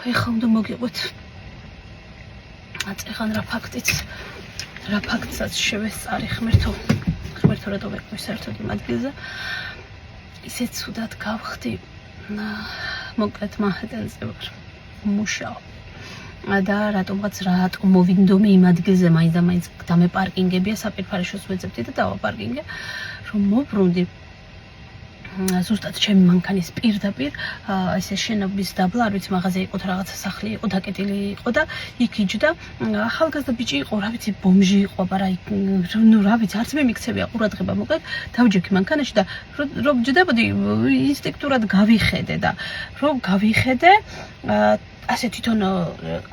ეხლა უნდა მოგიყვეთ აწეხან რა ფაქტსაც შევესწარი ღმერთო რატო ვეკვი საერთოდ იმ ადგილზე ისეთ ცუდად გავხდი მოკლედ მანჰეტენზე ვარ მუშაობ და რატომ მოვინდომი იმ ადგილზე მაინც და მაინც დამეპარკინგებია საპირფარეშოს ვეძებდი და დავაპარკინგე რომ მობრუნდი ზუსტად ჩემი მანქანის პირდაპირ ესე შენობის დაბლა არ ვიცი მაღაზია იყო თუ რაღაცა სახლი იყო დაკეტილი იყო და იქ იჯდა ახალგაზრდა ბიჭი იყო რა ვიცი ბომჟი იყო აბა ნუ რა ვიცი არც მე მიქცევია ყურადღება მოკლედ დავჯექი მანქანაში და რომ ჯდებოდი ინსტინქტურად გავიხედე და რომ გავიხედე ასე თვითონ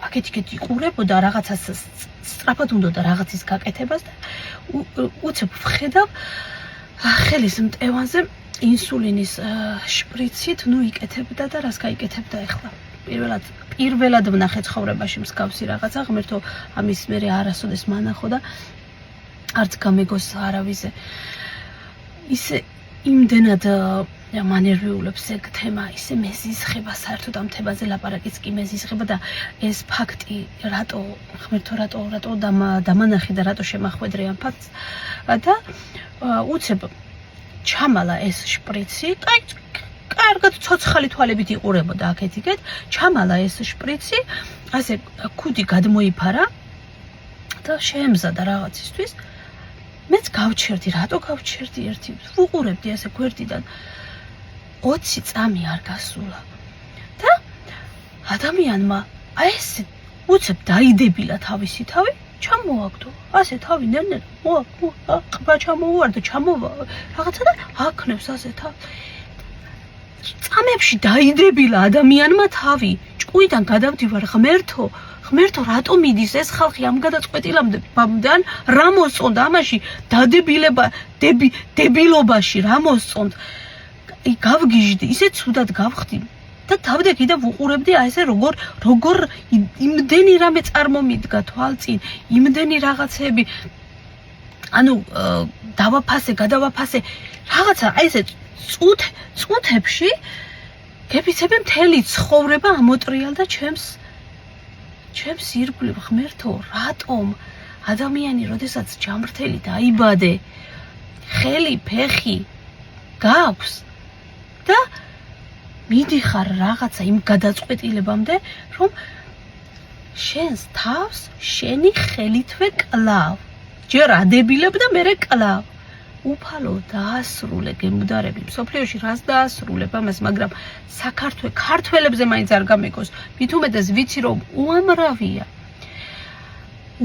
აქეთ-იქეთ იყურებოდა რაღაცას სწრაფად უნდოდა რაღაცის გაკეთებას და უცებ ვხედავ ხელის მტევანზე ინსულინის შპრიცით ნუ იკეთებდა და რას გაიკეთებდა ახლა პირველად ვნახე ცხოვრებაში მსგავსი რაღაცა ღმერთო ამის მერე არასოდეს მანახო და არც გამეგოს არავიზე ისე იმდენად მანერვიულებს ეგ თემა ისე მეზიზღება საერთოდ ამ თემაზე ლაპარაკიც კი მეზიზღება და ეს ფაქტი რატო ღმერთო რატო დამანახე და რატო შემახვედრე ამ ფაქტს და უცებ ჩამალა ეს შპრიცი კარგად ცოცხალი თვალებით იყურებოდა აქეთ-იქეთ ჩამალა ეს შპრიცი ასე ქუდი გადმოიფარა და შეემზადა რაღაცისთვის მეც გავჩერდი რატო გავჩერდი ერთი ვუყურებდი ასე გვერდიდან 20 წამი არ გასულა და ადამიანმა აი ეს უცებ დაიდებილა თავისი თავი ჩამოაგდო ასე თავი ნელ-ნელ ყბა ჩამოუვარდა ჩამოვა რაღაცა და აკნევს ასე თავი წამებში დაიდებილა ადამიანმა თავი ჭკუიდან გადავდივარ ღმერთო რატო მიდის ეს ხალხი ამ გადაწყვეტილებამდე ან რა მოსწონდა ამაში დადებილება დებილობაში რა მოსწონდა გავგიჟდი ისე ცუდად გავხდი და თავდექი და ვუყურებდი აი ესე როგორ იმდენი რამე წარმომიდგა თვალწინ იმდენი რაღაცები ანუ გადავაფასე რაღაცა აი ესე წუთებში გეფიცები მთელი ცხოვრება ამოტრიალდა ჩემს ირგვლივ ღმერთო რატომ ადამიანი როდესაც ჯამრთელი დაიბადე ხელი ფეხი გაქვს და მიდიხარ რაღაცა იმ გადაწყვეტილებამდე რომ შენს თავს შენი ხელითვე კლავ ჯერ ადებილებ და მერე კლავ უფალო დაასრულე გემუდარები მსოფლიოში რას დაასრულებ ამას მაგრამ ქართველებზე მაინც არ გამეკოს მით უმეტეს ვიცი რომ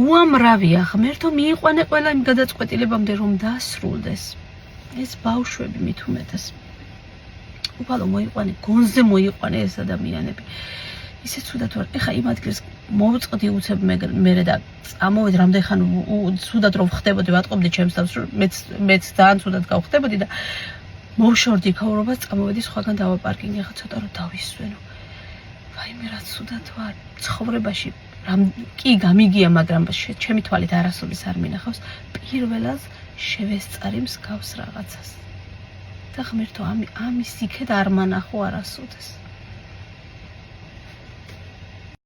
უამრავია ღმერთო მიიყვანე ყველა იმ გადაწყვეტილებამდე რომ დაასრულდეს ეს ბავშვები მით უმეტეს უფალო მოიყვანე გონზე მოიყვანე ეს ადამიანები ისე ცუდად ვარ ეხა იმ ადგილს მოვწყდი უცებ მერე და წამოვედი რამდენი ხანი ცუდად რომ ხდებოდი ვატყობდი ჩემს თავს მეც ძალიან ცუდად გავხდებოდი და მოვშორდი ქაურობას წამოვედი სხვაგან დავაპარკინგე ახლა ცოტა რომ დავისვენო ვაიმე რა ცუდად ვარ ცხოვრებაში კი გამიგია მაგრამ ჩემი თვალით არასოდეს არ მინახავს პირველად შევესწარი მსგავს რაღაცას და ღმერთო ამის იქეთ არ მანახო არასოდეს